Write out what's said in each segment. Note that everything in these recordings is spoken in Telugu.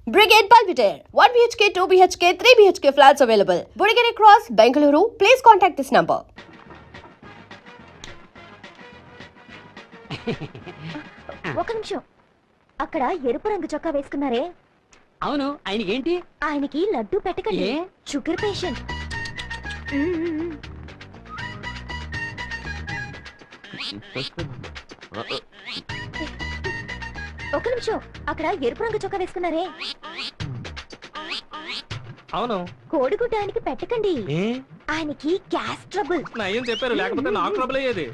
Brigade Belvedere, 1 BHK, 2 BHK, 3 BHK flats available. Burigere Cross, Bengaluru. Please contact this number. ఒక నిమిషం. అక్కడ ఎరుపు రంగు చొక్కా వేసుకున్నారే, అవును, ఆయనకి ఏంటి? ఆయనకి లడ్డు పెట్టకండి. ఏ? Sugar patient. ఒక నిమిషం. అక్కడ ఎరుపు రంగు చొక్కా వేసుకున్నారే, అవును, కోడిగుడ్డ ఆయనకి పెట్టకండి. ఆయనకి గ్యాస్ ట్రబుల్. నా ఏం చెప్పారు, లేకపోతే నాకు ట్రబుల్ అయ్యేది.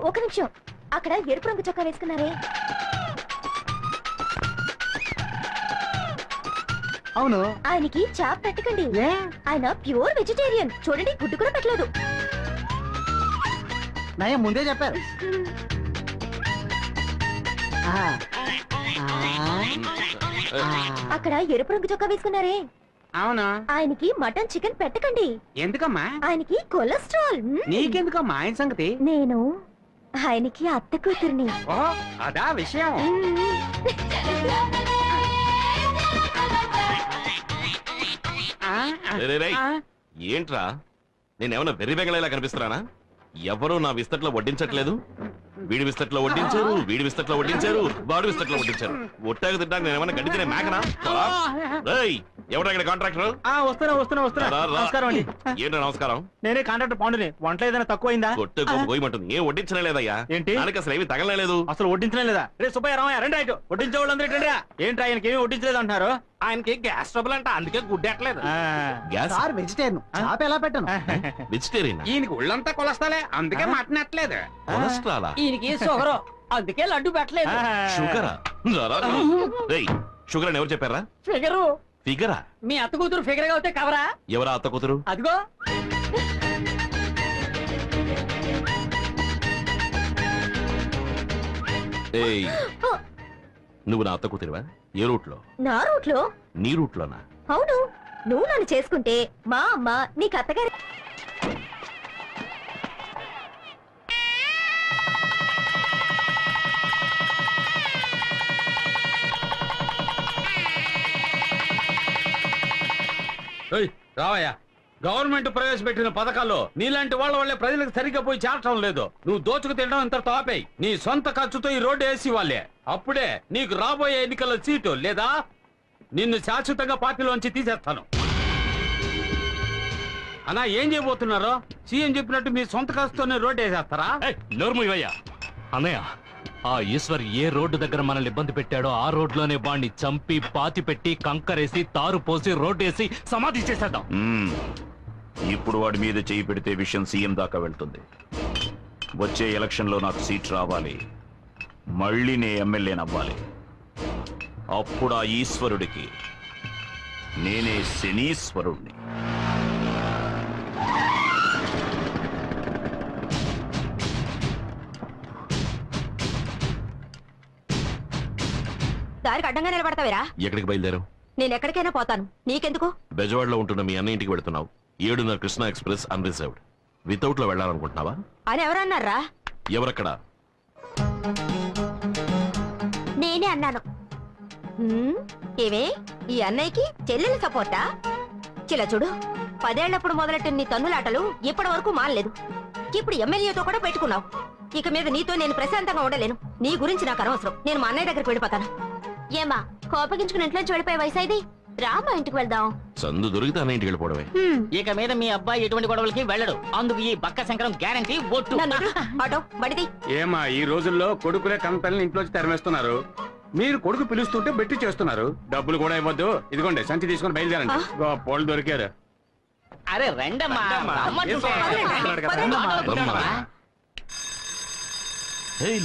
ఒక నిమిషం. అక్కడ ఎరుపు రంగు చొక్కా వేసుకున్నారే, అవును, ఆయనకి చాప్ పెట్టకండి. ఆయన ప్యూర్ వెజిటేరియన్. చూడండి, గుడ్డు కూడా పెట్టలేదు. నయం ముందే చెప్పారు. అక్కడ ఎరుపు రంగు చొక్కా వేసుకున్నారే, అవును, ఆయనకి మటన్ చికెన్ పెట్టకండి. ఎందుకమ్మా? ఆయనకి కొలెస్ట్రాల్. నీకెందుకమ్మా ఆయన సంగతి? నేను ఆయనకి అత్త కూతుర్ని. ఓ, అదా విషయం. ఏంట్రా, నేనేమన్నా వెర్రి బెంగళలా కనిపిస్తున్నానా? ఎవరు నా విస్తట్లో వడ్డించట్లేదు. వీడి విస్తట్లో వడ్డించారు, వీడి విస్తట్లో వడ్డించారు, వాడి విస్తట్లో వడ్డించారు. ఒట్టాగా తింటాక నేను ఏమన్నా గడిచిన మేకనా? ఎవరు ఇక్కడ కాంట్రాక్టర్? వస్తున్నా. నమస్కారం అండి. ఏంటో నమస్కారం. నేనే కాంట్రాక్టర్ పాండుని. వంట ఏదైనా తక్కువైందా? కొట్టే గోయమంటుంది. ఏం వడ్డించనే లేదయ్యా. ఏంటి? దానికి అసలు ఏమి తగలలేదు. అసలు వడ్డించనే లేదా? రే సుబ్బయ్య, రామయ్య, రండి. రైట్, వడ్డించే వాళ్ళందరూ ఏంటి? ఏంటి ఆయనకి ఏమి వడ్డించలేదు అంటున్నారు? ఆయనకి గ్యాస్ ట్రబుల్ అంట, అందుకే గుడ్డెట్లేదు. గ్యాస్ వెజిటేరియన్ చాప ఎలా పెట్టను? వెజిటేరియన్. ఈయనకి ఒళ్ళంతా కొలస్తాలే, అందుకే మటన్ ఎట్లేదు. కొలెస్ట్రాలా? ఈయనకి షుగర్, అందుకే లడ్డు పెట్టలేదు. షుగరా? షుగర్ అని ఎవరు చెప్పారా? ఫిగరు. ఫిగరా? మీ అత్త కూతురు ఫిగర్ గా అవుతే కవరా? ఎవరా అత్త కూతురు? అదిగో. ఏయ్, నువ్వు నా అత్త కూతురువా? ఏ రూట్ లో? నా రూట్ లో. నీ రూట్ లోనా? అవును, నువ్వు నన్ను చేసుకుంటే మా అమ్మ నీకు అత్తగారి. రావయ్యా, గవర్నమెంట్ ప్రవేశపెట్టిన పథకాల్లో నీలాంటి వాళ్ళ వల్లే ప్రజలకు సరిగ్గా పోయి చేరటం లేదు. నువ్వు దోచుకు తినడం ఇంత తాపేయి. నీ సొంత ఖర్చుతో ఈ రోడ్డు వేసి వాళ్ళే. అప్పుడే నీకు రాబోయే ఎన్నికల్లో సీటు, లేదా నిన్ను శాశ్వతంగా పార్టీలోంచి తీసేస్తాను. అన్నా, ఏం చేయబోతున్నారో? సీఎం చెప్పినట్టు మీ సొంత ఖర్చుతోనే రోడ్డు వేసేస్తారా? నోర్మయ్యా అన్నయ్య, ఆ ఈశ్వర్ ఏ రోడ్డు దగ్గర మనల్ని ఇబ్బంది పెట్టాడో ఆ రోడ్లోనే వాడిని చంపి పాతి పెట్టి కంకరేసి తారు పోసి రోడ్డు వేసి సమాధి చేసేద్దాం. ఇప్పుడు వాడి మీద చేయి పెడితే విషయం సీఎం దాకా వెళ్తుంది. వచ్చే ఎలక్షన్ లో నాకు సీట్ రావాలి, మళ్ళీ నే ఎమ్మెల్యేనవ్వాలి. అప్పుడు ఆ ఈశ్వరుడికి నేనే శనీశ్వరుణ్ణి. దారికి అడ్డంగా నిలబడతావేరా? ఎక్కడికి బయలుదేరావు? నేను ఎక్కడికైనా పోతాను, నీకెందుకు? బెజవాడలో ఉంటున్న మీ అన్న ఇంటికి వెళ్తున్నావు. 7:30 కృష్ణా ఎక్స్ప్రెస్ అన్రిజర్వ్డ్. వితౌట్ లో వెళ్ళాలనుకుంటున్నావా? అని ఎవరన్నారా? ఎవరక్కడ? నేనే అన్నాను. ఏవే, ఈ అన్నయ్యకి చెల్లెలు సపోర్టా? చిలా చూడు, 10 ఏళ్లప్పుడు మొదలెట్టిన నీ తన్నులాటలు ఇప్పటి వరకు మానలేదు. ఇప్పుడు ఎమ్మెల్యేతో కూడా పెట్టుకున్నావు. ఇక మీద నీతో నేను ప్రశాంతంగా ఉండలేను. నీ గురించి నాకు అనవసరం. నేను మా అన్నయ్య దగ్గరికి వెళ్ళిపోతాను. ఏమా, కోపగించుకుని ఇంట్లోంచి వెళ్ళిపోయే వయసు ఇది? రామా, ఇంటికి వెళ్దాం. సందు దొరికితే అన్న ఇంటికి వెళ్ళిపోవడమే. ఇక మీద మీ అబ్బాయి ఎటువంటి గొడవలకి వెళ్ళడు. అందుకు ఈ బక్క శంకరం గ్యారంటీ. ఒట్టు. ఆటో బడిది. ఏమా, ఈ రోజుల్లో కొడుకులే కంపెనీలు ఇంట్లోంచి తరిమేస్తున్నారు. మీరు కొడుకు పిలుస్తుంటే బెట్టి చేస్తున్నారు. డబ్బులు కూడా ఇవ్వద్దు. ఇదిగోండి, సంచి తీసుకుని బయలుదేరండి. గొప్పోళ్ళు దొరికారు. అరే రండమ్మా.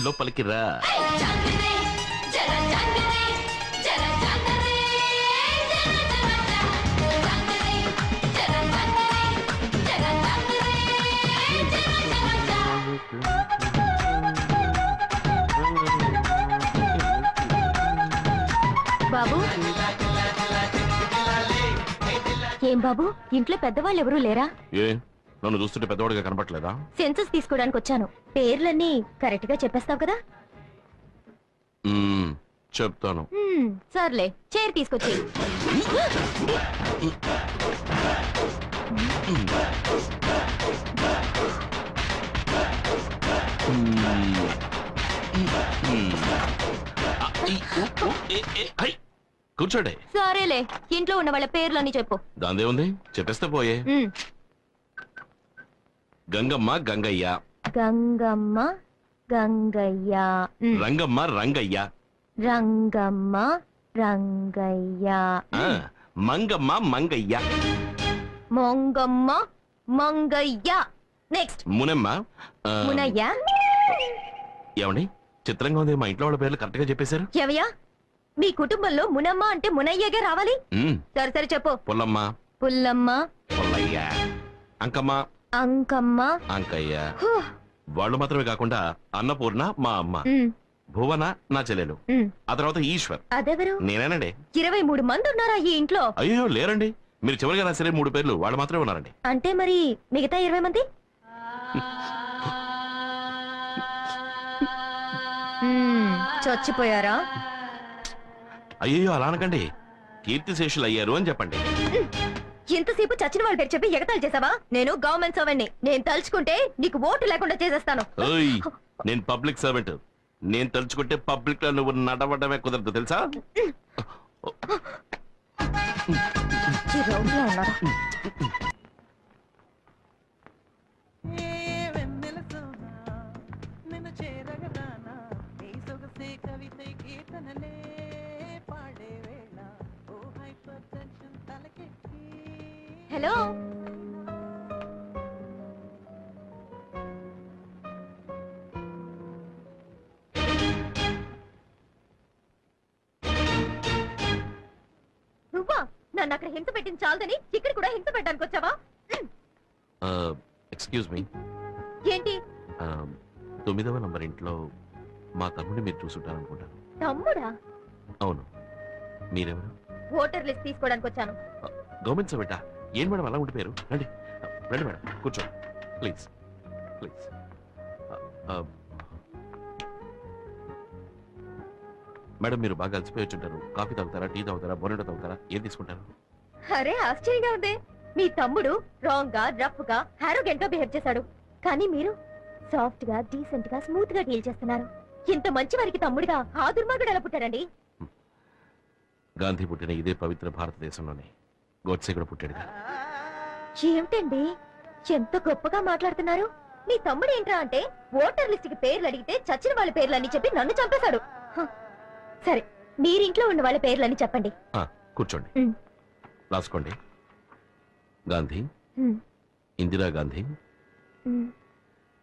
లోపలికి రా. బాబు, ఏం బాబు, ఇంట్లో పెద్దవాళ్ళు ఎవరూ లేరా? ఏ నన్ను చూస్తుంటే పెద్దవాడిగా కనపట్లేదా? సెన్సస్ తీసుకోవడానికి వచ్చాను. పేర్లన్నీ కరెక్ట్ గా చెప్పేస్తావు కదా? చెప్తాను. సర్లే, చైర్ తీసుకొచ్చి. కూర్చోండి. సరేలే, ఇంట్లో ఉన్న వాళ్ళ పేర్లన్నీ చెప్పు. దాందే ఉంది, చెప్పేస్తే పోయే. గంగమ్మ గంగయ్య, గంగమ్మ గంగయ్య, రంగమ్మ రంగయ్య, రంగమ్మ రంగయ్య, మంగమ్మ మంగయ్య, మొంగమ్మ మంగయ్య. నెక్స్ట్ మునమ్మ. మునయ్య. ఏమండి, చిత్రంగా ఉంది, మా ఇంట్లో వాళ్ళ పేర్లు కరెక్ట్ గా చెప్పేశారు. ఎవయ్యా, మీ కుటుంబంలో మునమ్మ అంటే మునయ్యగా రావాలి. సరే సరే చెప్పు. పుల్లమ్మ, పుల్లమ్మ, పుల్లయ్య, అంకమ్మ, అంకమ్మ, అంకయ్య. వాళ్ళు మాత్రమే కాకుండా అన్నపూర్ణ మా అమ్మ, భువన నా చెల్లెలు, ఆ తర్వాత ఈశ్వర్. అదెవరు? నేనేనండి. 23 మంది ఉన్నారా ఈ ఇంట్లో? అయ్యో లేరండి, మీరు చివరిగా రాసరే 3 పేర్లు వాళ్ళు మాత్రమే ఉన్నారండి. అంటే మరి మిగతా 20 మంది? చచ్చిపోయారా? అయ్యో అలా అనకండి, కీర్తిశేషులు అయ్యారు అని చెప్పండి. ఎంతసేపు చచ్చిన వాళ్ళ పేరు చెప్పి ఎగతాళి చేసావా? నేను గవర్నమెంట్ సర్వెంట్ని. నేను తలుచుకుంటే నీకు ఓటు లేకుండా చేసేస్తాను. నేను పబ్లిక్ సర్వెంట్. నేను తలుచుకుంటే పబ్లిక్ లో నువ్వు నడవడమే కుదరదు తెలుసా? హలో, నువ్వా? నన్ను అక్కడ హింస పెట్టింది చాలదని ఇక్కడ కూడా హింస పెట్టడానికి వచ్చావా? Excuse me. ఏంటి? 9వ నంబర్ ఇంట్లో మా తమ్ముడిని మీరు చూసుంటారనుకుంటాను. తమ్ముడా? అవును. మీరెవరు? ఓటర్ లిస్ట్ తీసుకోవడానికి వచ్చాను. గవర్నమెంట్ సర్వెంటా? ఏం మేడం అలా ఉండిపోయారు? రండి రండి మేడం, కూర్చోండి ప్లీజ్ ప్లీజ్. మేడం మీరు బాగా అలసిపోయి వచ్చుంటారు. కాఫీ తాగుతారా, టీ తాగుతారా, బోనెటో తాగుతారా, ఏం తీసుకుంటారు? అరే ఆశ్చర్యంగా ఉంది. మీ తమ్ముడు రాంగ్ గా, రఫ్ గా, హారోగెంట్ గా బిహేవ్ చేశాడు. కానీ మీరు సాఫ్ట్ గా, డీసెంట్ గా, స్మూత్ గా డీల్ చేస్తున్నారు. ఇంత మంచి వారికి తమ్ముడిగా ఆ దుర్మార్గుడు ఎలా పుట్టాడండి? గాంధీ పుట్టిన ఇదే పవిత్ర భారతదేశంలోనే గోడ్సే కూడా పుట్టాడుగా. ఏమిటండి ఎంత గొప్పగా మాట్లాడుతున్నారు? మీ తమ్ముడు ఏంట్రా అంటే ఓటర్ లిస్ట్ కి పేర్లు అడిగితే చచ్చిన వాళ్ళ పేర్లని చెప్పి నన్ను చంపేశాడు. సరే, మీరింట్లో ఉన్న వాళ్ళ పేర్లని చెప్పండి. కూర్చోండి, రాసుకోండి. గాంధీ, ఇందిరా గాంధీ,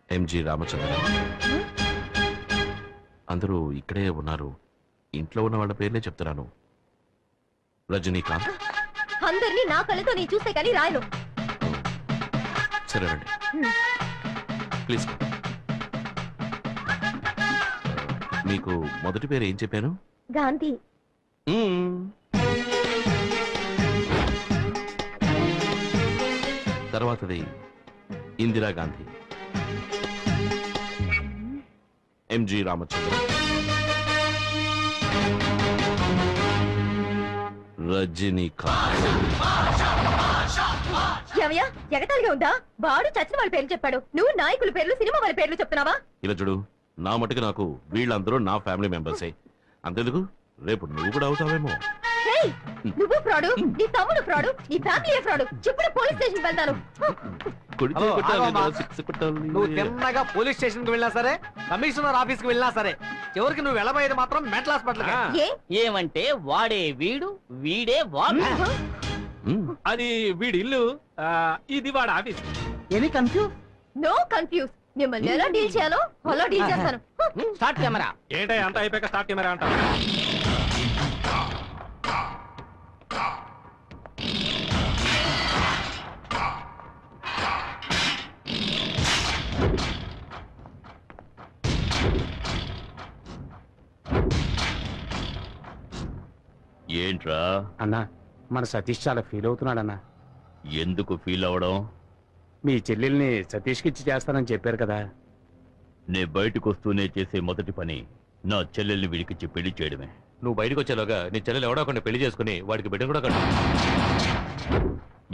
ఎంజి రామచంద్ర. అందరూ ఇక్కడే ఉన్నారు. ఇంట్లో ఉన్న వాళ్ళ పేర్లే చెప్తున్నాను. రజనీకాంత్. అందరినీ నా కళ్ళతో నేను చూస్తే కానీ రాయను. సరే రండి ప్లీజ్. మీకు మొదటి పేరు ఏం చెప్పాను? గాంధీ. తర్వాతది ఇందిరా గాంధీ, ఎంజి రామచంద్ర, రజనీకాంత్. ఏమయ్యా, ఎగతాళిగా ఉందా? వాడు చచ్చిన వాళ్ళ పేర్లు చెప్పాడు, నువ్వు నాయకుల పేర్లు, సినిమా వాళ్ళ పేర్లు చెప్తున్నావా? ఇలా చూడు, నా మటుకు నాకు వీళ్ళందరూ నా ఫ్యామిలీ మెంబర్సే. అంతెందుకు, రేపు నువ్వు కూడా అవుతావేమో. నువ్వు ఫ్రాడు, నీ తమ్ముడు ఫ్రాడు, నీ ఫ్యామిలీ ఫ్రాడు. చెప్పుడు పోలీస్ స్టేషన్ వెళ్తాను. నువ్వు తిన్నగా పోలీస్ స్టేషన్ కి వెళ్ళినా సరే, కమిషనర్ ఆఫీస్ కి వెళ్ళినా సరే, చివరికి నువ్వు వెళ్ళబోయేది మాత్రం మెంటల్ హాస్పిటల్. ఏమంటే వాడే వీడు, వీడే వాడు. అది వీడి ఇల్లు, ఇది వాడు office. Any confuse? No confuse. మిమ్మల్ని ఎలా డీల్ చేయాలో అలా డీల్ చేస్తాను. Start camera. ఏంటో అంత అయిపోయాక స్టార్ట్ కెమెరా అంటారు. ఏంట్రా అన్నా, మన సతీష్ చాలా ఫీల్ అవుతున్నాడన్నా. ఎందుకు ఫీల్ అవడం? మీ చెల్లెల్ని సతీష్కి ఇచ్చి చేస్తానని చెప్పారు కదా. నే బయటకు వస్తూనే చేసే మొదటి పని నా చెల్లెల్ని వీడికిచ్చి పెళ్లి చేయడమే. నువ్వు బయటకు వచ్చేలోగా నీ చెల్లెలు ఎవడో ఒకరిని పెళ్లి చేసుకుని వాడికి బిడ్డ కూడా కట్టు.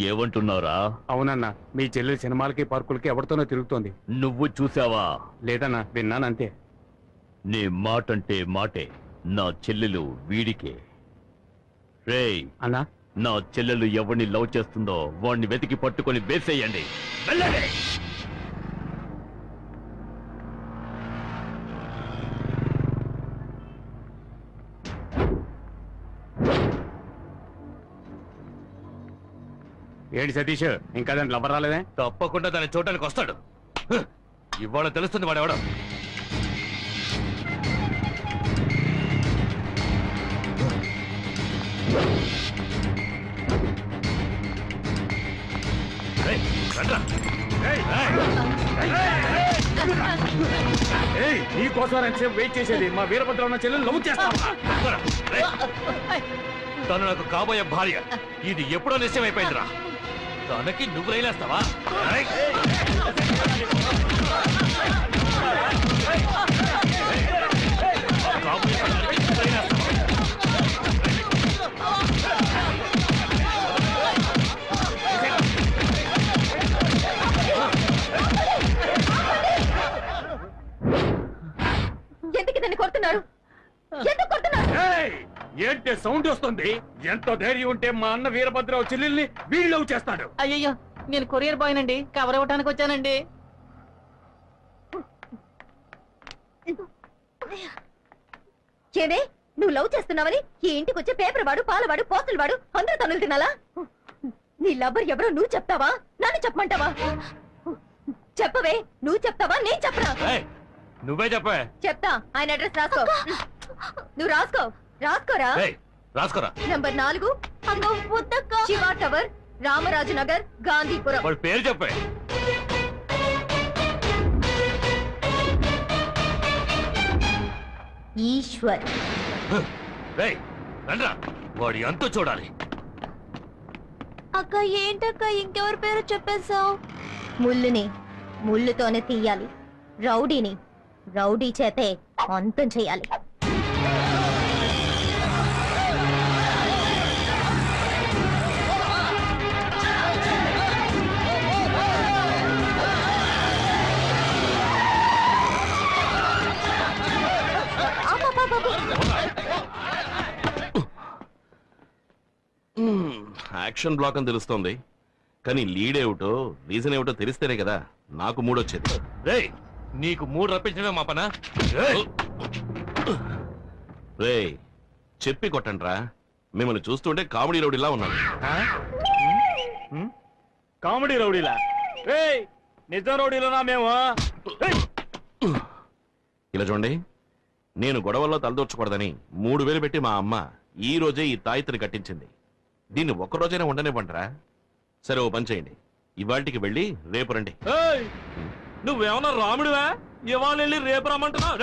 ఏమంటున్నారా? అవునన్నా, మీ చెల్లెలు సినిమాలకి పార్కులకి ఎవరితోనో తిరుగుతోంది. నువ్వు చూసావా? లేదన్నా, విన్నానంతే. నీ మాటంటే మాటే. నా చెల్లెలు వీడికే. రేయ్ అన్నా, నా చెల్లెలు ఎవరిని లవ్ చేస్తుందో వాడిని వెతికి పట్టుకొని వేసేయండి. వెళ్ళండి. ఏంటి సతీష్, ఇంకా దాని లవర్ రాలేదే? తప్పకుండా దాన్ని చూడటానికి వస్తాడు. హ్! ఇవాళ తెలుస్తుంది వాడెవడో. రేయ్, రండ్రా. నీ కోసం ఎంతసేపు వెయిట్ చేసేది? మా వీరభద్ర ఉన్న చెల్లెలు లవ్ చేస్తావా? తను నాకు కాబోయే భార్య. ఇది ఎప్పుడో నిశ్చయమైపోయిందిరా. తనకి నువ్వు రైలేస్తావా? ఎందుకు దాన్ని కొడుతున్నారు? ఎందుకు కొడుతున్నారు? ఏంటి సౌండ్ వస్తుంది? ఎంత ధైర్యం ఉంటే మా అన్న వీరభద్రరావు చెల్లెల్ని వీళ్ళు లవ్ చేస్తాడు? అయ్యయ్యో, నేను కొరియర్ బాయ్ నండి, కవర్ ఇవ్వడానికి వచ్చానండి. ఏమే, నువ్వు లవ్ చేస్తున్నావని ఈ ఇంటికి వచ్చే పేపర్ వాడు, పాలవాడు, పోస్టులు వాడు అందరూ తనులు తినాలా? నీ లవ్వర్ ఎవరో నువ్వు చెప్తావా, నన్ను చెప్పమంటావా? చెప్పవే, నువ్వు చెప్తావా, నేను చెప్పరా? నువ్వే చెప్పే. చెప్తా. ఆయన అడ్రస్ రాసుకో. నువ్వు రాసుకోరా. రాసుకోరా. Number 4 Shiva tower, Ramaraju Nagar, Gandhipuram. వాడి పేరు చెప్పే. ఈశ్వర్. రేయ్, రండ్రా. వాడి అంతు చూడాలి. అక్క ఏంటక్క ఇంకెవరి పేరు చెప్పేశావు? ముళ్ళుని ముళ్ళుతోనే తీయాలి, రౌడీని రౌడీ చేతే అంతం చేయాలి. యాక్షన్ బ్లాక్ అని తెలుస్తోంది, కానీ లీడ్ ఏమిటో రీజన్ ఏమిటో తెలిస్తేనే కదా నాకు మూడొచ్చేది. రేయ్, నీకు మూడు రప్పించడమే మా పనా? రేయ్, చెప్పి కొట్టండ్రా. మిమ్మల్ని చూస్తుంటే కామెడీ రౌడీలా ఉన్నాను. కామెడీ రౌడీలా? నిజం రౌడీలోనా మేము? ఇలా చూడండి, నేను గొడవల్లో తలదూర్చకూడదని 3000 పెట్టి మా అమ్మ ఈ రోజే ఈ తాయితని కట్టించింది. దీన్ని ఒక్కరోజైనా ఉండనివ్వంటారా? సరే, ఓ పని చేయండి, ఇవాళకి వెళ్ళి రేపు రండి. నువ్వేమన్నా రాముడివా? ఇవాళ వెళ్ళి రేపు రమ్మంటున్నావు?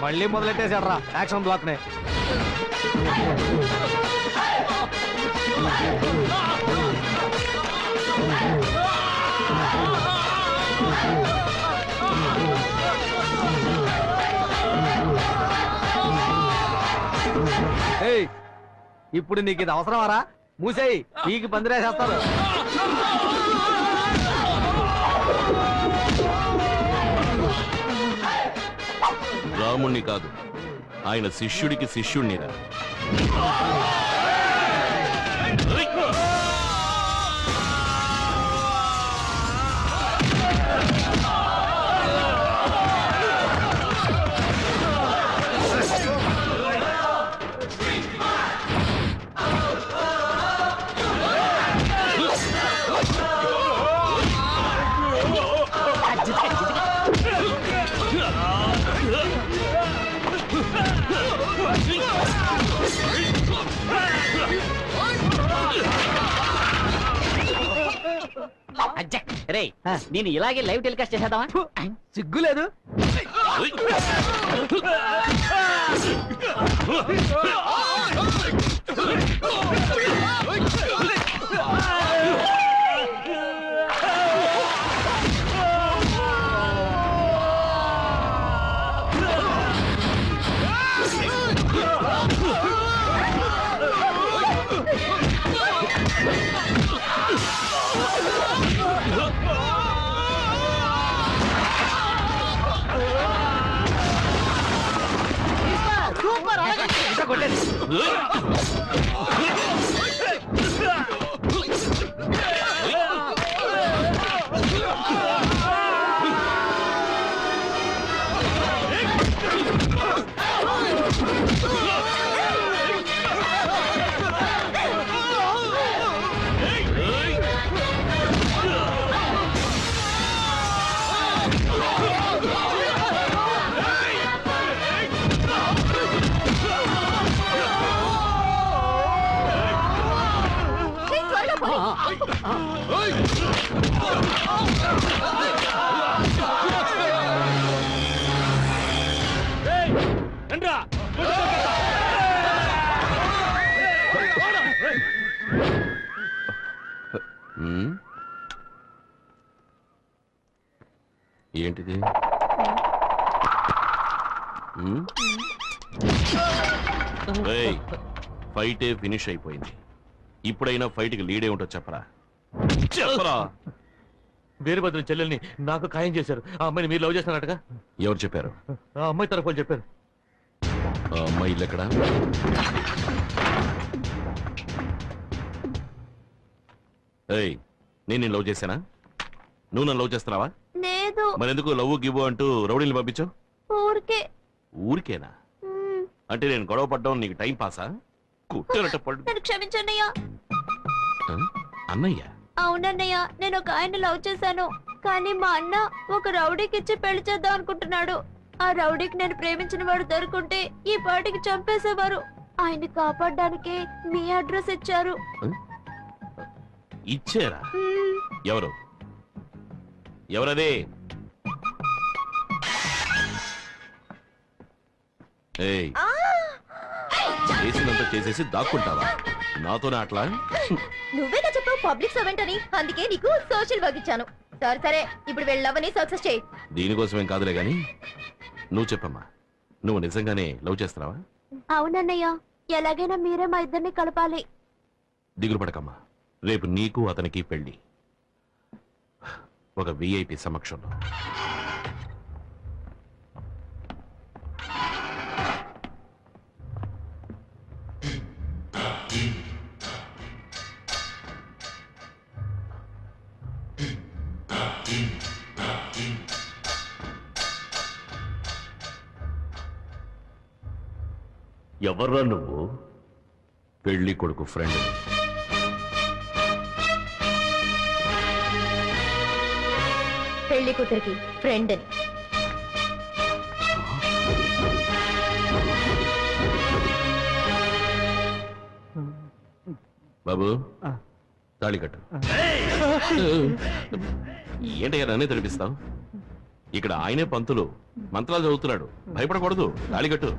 మళ్ళీ మొదలెట్టేశాడ్రా యాక్షన్ బ్లాక్ నే. ఇప్పుడు నీకు ఇది అవసరమారా? మూసేయి, పీకి పందిరేసేస్తారు. రాముణ్ణి కాదు, ఆయన శిష్యుడికి శిష్యుణ్ణిరా. రే, నేను ఇలాగే లైవ్ టెలికాస్ట్ చేసేద్దామా? సిగ్గులేదు. ఏంటిది? ఫైటే ఫినిష్ అయిపోయింది. ఇప్పుడైనా ఫైట్ కి లీడే ఉంటో చెప్పరా. చెప్పరా. వీరభద్రం చెల్లెల్ని నాకు ఖాయం చేశారు. ఆ అమ్మాయిని మీరు లవ్ చేస్తున్నారటగా. ఎవరు చెప్పారు? ఆ అమ్మాయి తరఫు వాళ్ళు చెప్పారు. ఆ అమ్మాయి ఇల్లు ఎక్కడా? నేను లవ్ చేశానా? నువ్వు నన్ను లవ్ చేస్తున్నావా? లేదు. మరెందుకు లవ్ గివ్ అంటూ రౌడీని పంపించావు? ఊరికే. ఊరికేనా? అంటే నేను గొడవ పడ్డం నీకు టైం పాసా? కుట్టినట్టు పడ్డు. నన్ను క్షమించన్నయ్యా. అన్నయ్య? అవునన్నయ్య, నేను ఒక ఆయన లవ్ చేశాను. కానీ మా అన్న ఒక రౌడీకి ఇచ్చి పెళ్లి చేద్దాం అనుకుంటున్నాడు. ఆ రౌడీకి నేను ప్రేమించిన వాడు దొరుకుంటే ఈ పాటికి చంపేసేవారు. ఆయన్ని కాపాడడానికి మీ అడ్రస్ ఇచ్చారు. ఇచ్చారా? ఎవరు? ఎవరదే? చేసినంత చేసేసి దాక్కుంటావా? నాతోనే అట్లా? నువ్వేగా చెప్పావు పబ్లిక్ సర్వెంట్ అని, అందుకే నీకు సోషల్ వర్క్ ఇచ్చాను. సరే సరే, ఇప్పుడు వెళ్ళవని సక్సెస్ చేయి. దీనికోసమేం కాదులే గాని నువ్వు చెప్పమ్మా, నువ్వు నిజంగానే లవ్ చేస్తున్నావా? అవునన్నయ్య, ఎలాగైనా మీరే మా ఇద్దరిని కలపాలి. దిగులు పడకమ్మా, రేపు నీకు అతనికి పెళ్లి ఒక విఐపి సమక్షంలో. ఎవర్రా నువ్వు? పెళ్లి కొడుకు ఫ్రెండ్. పెళ్లి కూతురికి ఫ్రెండ్ అని. బాబు తాళి కట్టు. ఏంటయ్యా నన్నే తెలిపిస్తావు? ఇక్కడ ఆయనే పంతులు, మంత్రాలు చదువుతున్నాడు. భయపడకూడదు. తాళి కట్టు.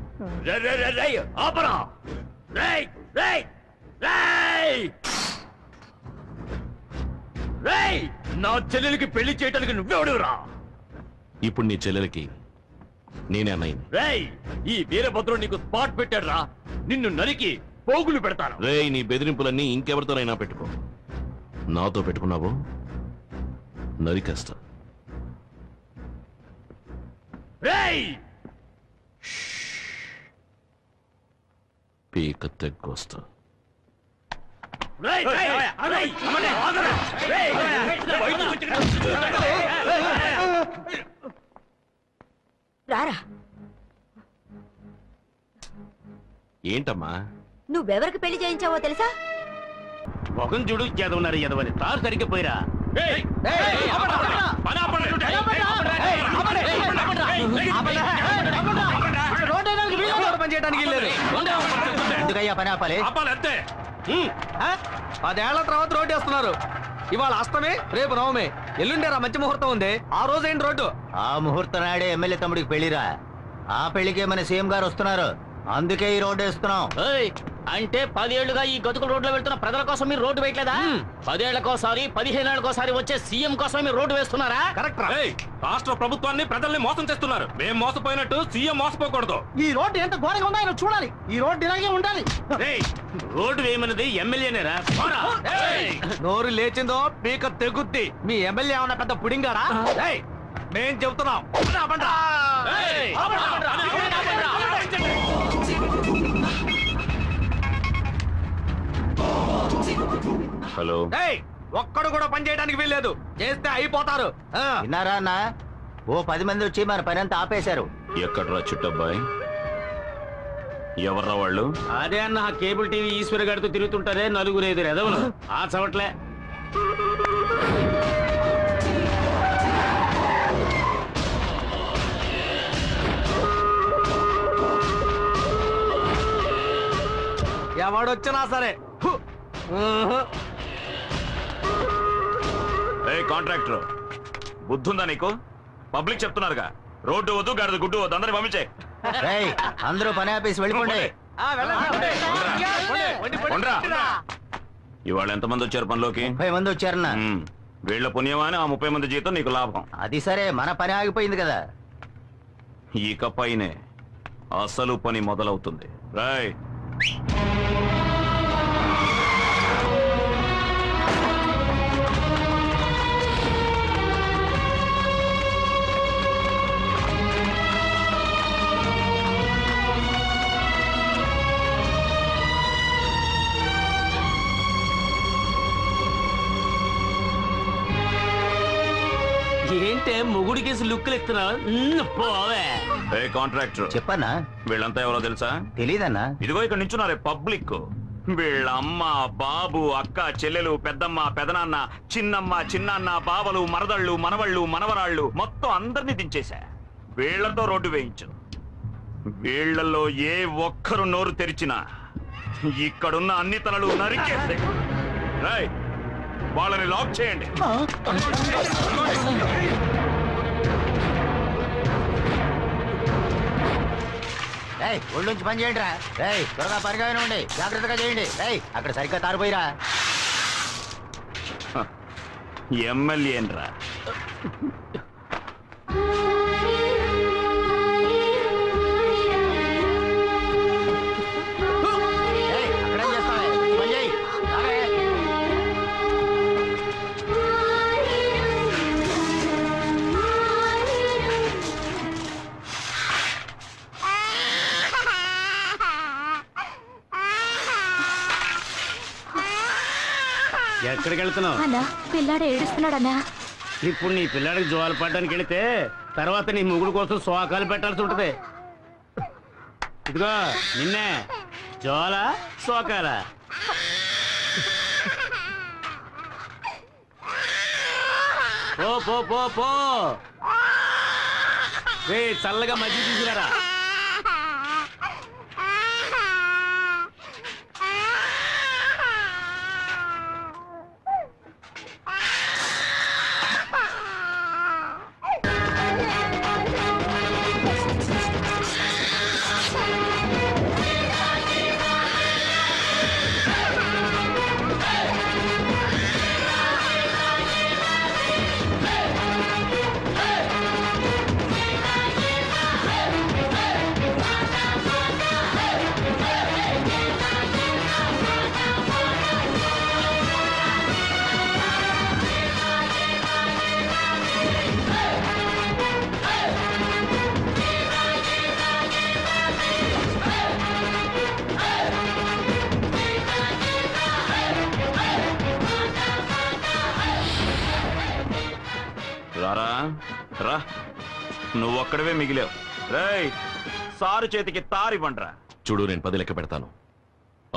నా చెల్లెలికి పెళ్లి చేయడానికి నువ్వెవడురా? ఇప్పుడు నీ చెల్లెలకి నేనే అన్నయ్యని. రేయ్, ఈ వీరభద్రుడు నీకు స్పాట్ పెట్టాడు రా. నిన్ను నరికి పోగులు పెడతాను. రేయ్, నీ బెదిరింపులన్నీ ఇంకెవరితోనైనా పెట్టుకో. నాతో పెట్టుకున్నావు నరికేస్తా. రేయ్, పీక తెగ్గొస్తా. రారా. ఏంటమ్మా? నువ్వెవరికి పెళ్లి చేయించావో తెలుసా? మొగం చూడు ఎదవన్నారు ఎదవని తారు సరిగ్గా పోయిరా. ఎందుకయ్యా పని ఆపాలి? అంతే. 10 ఏళ్ల తర్వాత రోడ్డు వేస్తున్నారు. ఇవాళ అష్టమి, రేపు నవమి, ఎల్లుండేరా మంచి ముహూర్తం ఉంది. ఆ రోజు ఏంటి రోడ్డు? ఆ ముహూర్తం నాడే ఎమ్మెల్యే తమ్ముడికి పెళ్లిరా. ఆ పెళ్లికే మన సీఎం గారు వస్తున్నారు. అందుకే ఈ రోడ్డు వేస్తున్నాం. అంటే 10 ఏళ్లుగా ఈ గతుకుల రోడ్లో వెళ్తున్న ప్రజల కోసం మీరు రోడ్డు వేయట్లేదా? 10 ఏళ్లకోసారి 15 ఏళ్లకోసారి వచ్చే సీఎం కోసం మీరు రోడ్డు వేస్తున్నారా? కరెక్ట్ రా. ఏయ్, రాష్ట్ర ప్రభుత్వాన్ని ప్రజల్ని మోసం చేస్తున్నారు. మేము మోసపోయినట్టు సీఎం మోసపోకూడదు. ఈ రోడ్డు ఎంత ఘోరంగా ఉందో ఆయన చూడాలి. ఈ రోడ్డు ఇలాగే ఉండాలి. రోడ్డు వేయమన్నది ఎమ్మెల్యేనేరా? నోరు లేచిందో పీక తెగుద్ది. మీ ఎమ్మెల్యే ఏమన్నా పెద్ద పుడింగారా? ఏయ్, మేం చెబుతున్నాం. హలో, ఏయ్, ఒక్కడు కూడా పని చేయడానికి వీల్లేదు. చేస్తే అయిపోతారు. విన్నారా అన్న? ఓ 10 మంది వచ్చి మన పని అంతా ఆపేశారు. ఎక్కడ్రా చుట్టబ్బాయి? ఎవర్రా వాళ్ళు? అదే అన్న కేబుల్ టీవీ ఈశ్వర్ గారితో తిరుగుతుంటారే నలుగురు ఎదురు ఎదవలు ఆ చవట్లే. ఎవడొచ్చినా సరే. ఏ కాంట్రాక్టర్, బుద్ధుందా నీకు? పబ్లిక్ చెప్తున్నారుగా, రోడ్డు వద్దు, గాడిద గుడ్డు వద్దు, అందరిని పంపించే. రేయ్, అందరూ పని ఆపేసి వెళ్ళిపోండి. ఇవాళ ఎంతమంది వచ్చారు పనిలోకి? 30 మంది వచ్చారన్న. వీళ్ళ పుణ్యమాని ఆ 30 మంది జీతం నీకు లాభం. అది సరే, మన పని ఆగిపోయింది కదా. ఇక పైనే అసలు పని మొదలవుతుంది. రాయ్, ఏంటే మొగుడికేసి లుక్కులు ఎత్తున్నావు? పోవే. ఏ కాంట్రాక్టర్, చెప్పన్నా? వీళ్ళంతా ఎవరో తెలుసా? తెలీదన్నా. ఇదిగో ఇక్కడ నించున్నారే పబ్లిక్. వీళ్ళ అమ్మ, బాబు, అక్క, చెల్లెలు, పెద్దమ్మ, పెదనాన్న, చిన్నమ్మ, చిన్నాన్న, బావలు, మరదళ్ళు, మనవళ్ళు, మనవరాళ్ళు, మొత్తం అందరినీ దించేశా. వీళ్లతో రోడ్డు వేయించు. వీళ్లలో ఏ ఒక్కరు నోరు తెరిచినా ఇక్కడున్న అన్ని తలలు నరికేస్తే రేయ్, వాళ్ళని లాక్ చేయండి. రేయ్, ఒళ్ళుంచి పని చేయండి రా. రేయ్, త్వరగా పరిగా ఉండి జాగ్రత్తగా చేయండి. రేయ్, అక్కడ సరిగ్గా తారిపోయిరా. ఎమ్మెల్యేన్రా. రేయ్, అక్కడేం చేస్తావే? పని చేయి. రావే. ఎక్కడికి వెళ్తున్నావు? అన్నా, పిల్లాడు ఏడుస్తున్నాడన్నా. ఇప్పుడు నీ పిల్లాడికి జోలు పడడానికి వెళితే తర్వాత నీ మొగుడు కోసం శోకాలు పెట్టాల్సి ఉంటది. ఇదిగో నిన్నే జోల శోకాల. పో పో పో పో. రే, చల్లగా మజ్జిగ తీసుకురారా. రారా రా, నువ్వొక్కడవే మిగిలావు. రేయ్, సారు చేతికి తారివ్వండ్రా. చూడు, నేను 10 లెక్క పెడతాను.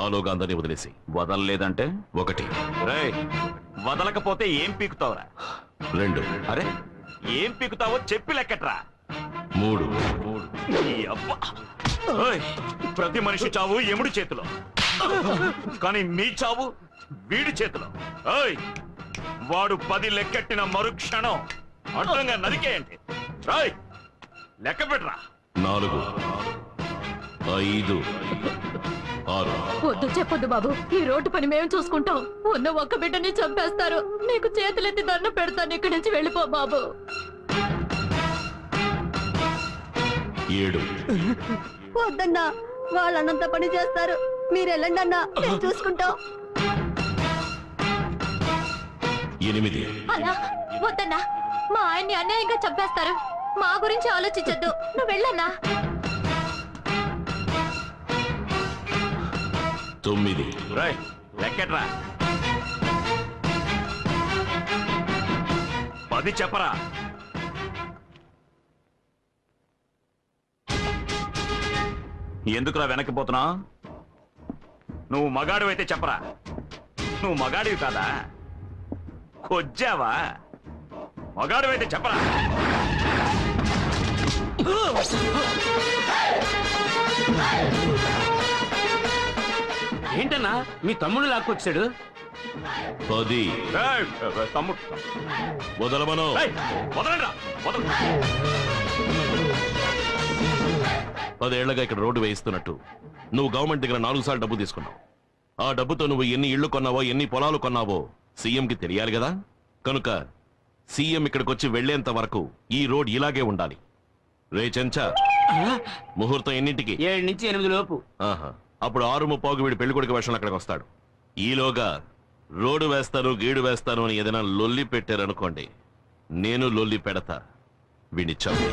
ఆలోగా అందరినీ వదిలేసి. వదలలేదంటే 1. రేయ్, వదలకపోతే ఏం పీకుతావురా? 2. అరే, ఏం పీకుతావో చెప్పి లెక్కట్రా. 3. ఈ అబ్బా. ఓయ్, ప్రతి మనిషి చావు ఎముడి చేతిలో, కానీ మీ చావు వీడి చేతిలో. ఓయ్, వాడు 10 లెక్కెట్టిన మరుక్షణం అడ్డంగా నరికేయండి. రాయ్, లెక్క పెట్టరా. 4, 5, 6 వద్దు చెప్పొద్దు బాబు, ఈ రోడ్డు పని మేము చూసుకుంటాం. ఉన్న ఒక్క బిడ్డని చంపేస్తారు. నీకు చేతులెత్తి దండం పెడతాను, ఇక్కడి నుంచి వెళ్ళిపో బాబు. 7 వద్దన్నా, వాళ్ళన్నంత పని చేస్తారు. మీరు వెళ్ళండి అన్నా, మేము చూసుకుంటాం. 8 అన్నా వద్దన్నా, మా ఆయన్ని అన్యాయంగా చంపేస్తారు. మా గురించి ఆలోచించొద్దు, నువ్వు వెళ్ళన్నా. 9 రాయ్ లెక్కట్రా 10 చెప్పరా. ఎందుకురా వెనక్కిపోతున్నా? నువ్వు మగాడివి అయితే చెప్పరా. నువ్వు మగాడివి కాదా? కొజ్జావా? మగాడివి అయితే చెప్పరా. ఏంటన్నా మీ తమ్ముడు లాక్కొచ్చాడు? 10 ఏయ్, తమ్ముడు వదలమను. ఏయ్, వదలండ్రా, వదలు. 10 ఏళ్లగా ఇక్కడ రోడ్డు వేయిస్తున్నట్టు నువ్వు గవర్నమెంట్ దగ్గర 4 సార్లు డబ్బు తీసుకున్నావు. ఆ డబ్బుతో నువ్వు ఎన్ని ఇళ్లు కొన్నావో, ఎన్ని పొలాలు కొన్నావో సీఎంకి తెలియాలి కదా. కనుక సీఎం ఇక్కడికి వచ్చి వెళ్లేంత వరకు ఈ రోడ్ ఇలాగే ఉండాలి. రే చెంచా, ముహూర్తం ఎన్నింటికి? 7 నుంచి 8 లోపు. ఆహా, అప్పుడు 6:30 వీడి పెళ్లి కొడుకు వేషంలో అక్కడికి వస్తాడు. ఈలోగా రోడ్డు వేస్తాను, గీడు వేస్తాను అని ఏదైనా లొల్లి పెట్టారనుకోండి, నేను లొల్లి పెడతా. వీడిని చంపి